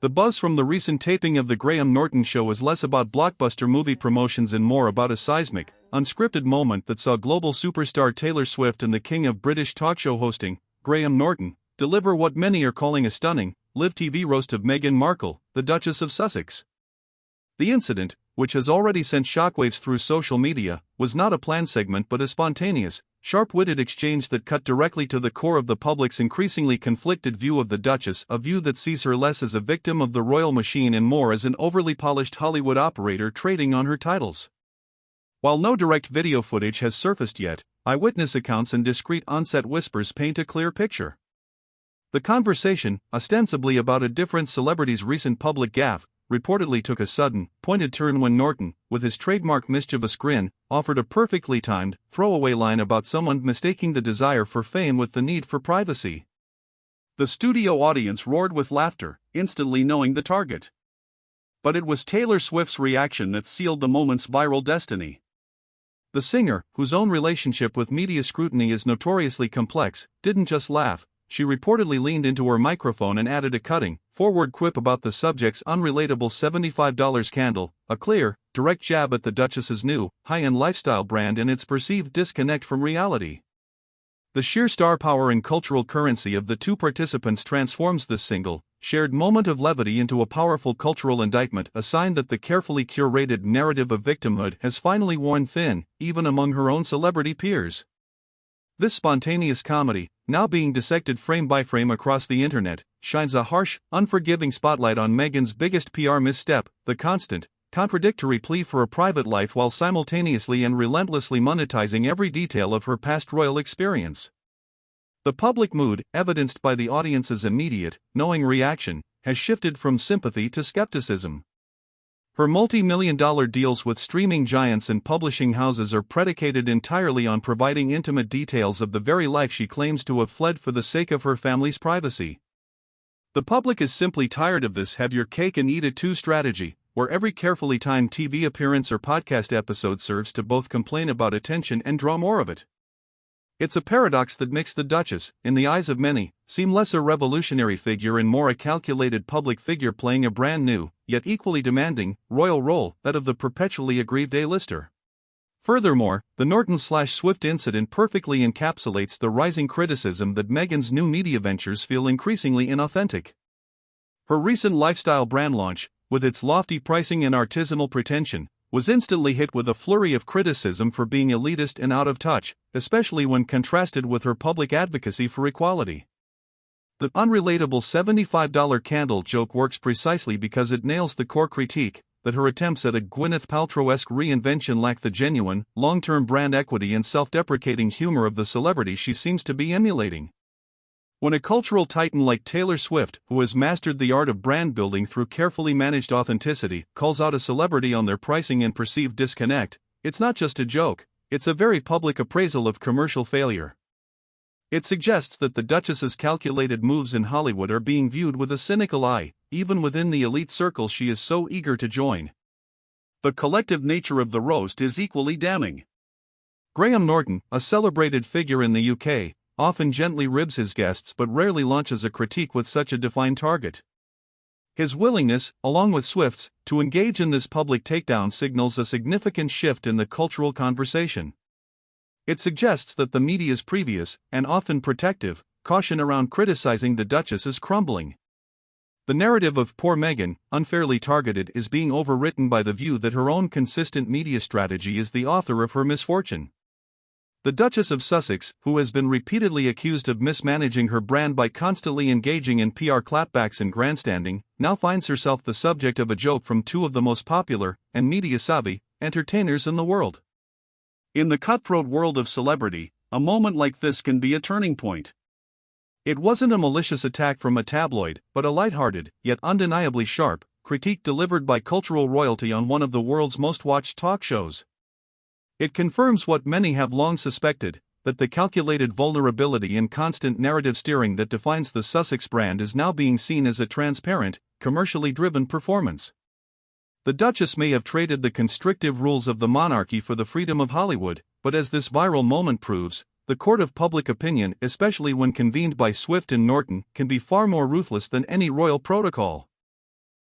The buzz from the recent taping of the Graham Norton show is less about blockbuster movie promotions and more about a seismic, unscripted moment that saw global superstar Taylor Swift and the king of British talk show hosting, Graham Norton, deliver what many are calling a stunning, live TV roast of Meghan Markle, the Duchess of Sussex. The incident, which has already sent shockwaves through social media, was not a planned segment but a spontaneous, sharp-witted exchange that cut directly to the core of the public's increasingly conflicted view of the Duchess, a view that sees her less as a victim of the royal machine and more as an overly polished Hollywood operator trading on her titles. While no direct video footage has surfaced yet, eyewitness accounts and discreet on-set whispers paint a clear picture. The conversation, ostensibly about a different celebrity's recent public gaffe, reportedly took a sudden, pointed turn when Norton, with his trademark mischievous grin, offered a perfectly timed, throwaway line about someone mistaking the desire for fame with the need for privacy. The studio audience roared with laughter, instantly knowing the target. But it was Taylor Swift's reaction that sealed the moment's viral destiny. The singer, whose own relationship with media scrutiny is notoriously complex, didn't just laugh. She reportedly leaned into her microphone and added a cutting, forward quip about the subject's unrelatable $75 candle, a clear, direct jab at the Duchess's new, high-end lifestyle brand and its perceived disconnect from reality. The sheer star power and cultural currency of the two participants transforms this single, shared moment of levity into a powerful cultural indictment, a sign that the carefully curated narrative of victimhood has finally worn thin, even among her own celebrity peers. This spontaneous comedy, now being dissected frame by frame across the internet, shines a harsh, unforgiving spotlight on Meghan's biggest PR misstep, the constant, contradictory plea for a private life while simultaneously and relentlessly monetizing every detail of her past royal experience. The public mood, evidenced by the audience's immediate, knowing reaction, has shifted from sympathy to skepticism. Her multi-million-dollar deals with streaming giants and publishing houses are predicated entirely on providing intimate details of the very life she claims to have fled for the sake of her family's privacy. The public is simply tired of this have-your-cake-and-eat-it-too strategy, where every carefully timed TV appearance or podcast episode serves to both complain about attention and draw more of it. It's a paradox that makes the Duchess, in the eyes of many, seem less a revolutionary figure and more a calculated public figure playing a brand new, yet equally demanding, royal role, that of the perpetually aggrieved A-lister. Furthermore, the Norton/Swift incident perfectly encapsulates the rising criticism that Meghan's new media ventures feel increasingly inauthentic. Her recent lifestyle brand launch, with its lofty pricing and artisanal pretension, was instantly hit with a flurry of criticism for being elitist and out of touch, especially when contrasted with her public advocacy for equality. The unrelatable $75 candle joke works precisely because it nails the core critique, that her attempts at a Gwyneth Paltrow-esque reinvention lack the genuine, long-term brand equity and self-deprecating humor of the celebrity she seems to be emulating. When a cultural titan like Taylor Swift, who has mastered the art of brand building through carefully managed authenticity, calls out a celebrity on their pricing and perceived disconnect, it's not just a joke, it's a very public appraisal of commercial failure. It suggests that the Duchess's calculated moves in Hollywood are being viewed with a cynical eye, even within the elite circle she is so eager to join. The collective nature of the roast is equally damning. Graham Norton, a celebrated figure in the UK, often gently ribs his guests but rarely launches a critique with such a defined target. His willingness, along with Swift's, to engage in this public takedown signals a significant shift in the cultural conversation. It suggests that the media's previous, and often protective, caution around criticizing the Duchess is crumbling. The narrative of poor Meghan, unfairly targeted, is being overwritten by the view that her own consistent media strategy is the author of her misfortune. The Duchess of Sussex, who has been repeatedly accused of mismanaging her brand by constantly engaging in PR clapbacks and grandstanding, now finds herself the subject of a joke from two of the most popular, and media-savvy, entertainers in the world. In the cutthroat world of celebrity, a moment like this can be a turning point. It wasn't a malicious attack from a tabloid, but a lighthearted, yet undeniably sharp, critique delivered by cultural royalty on one of the world's most watched talk shows. It confirms what many have long suspected, that the calculated vulnerability and constant narrative steering that defines the Sussex brand is now being seen as a transparent, commercially driven performance. The Duchess may have traded the constrictive rules of the monarchy for the freedom of Hollywood, but as this viral moment proves, the court of public opinion, especially when convened by Swift and Norton, can be far more ruthless than any royal protocol.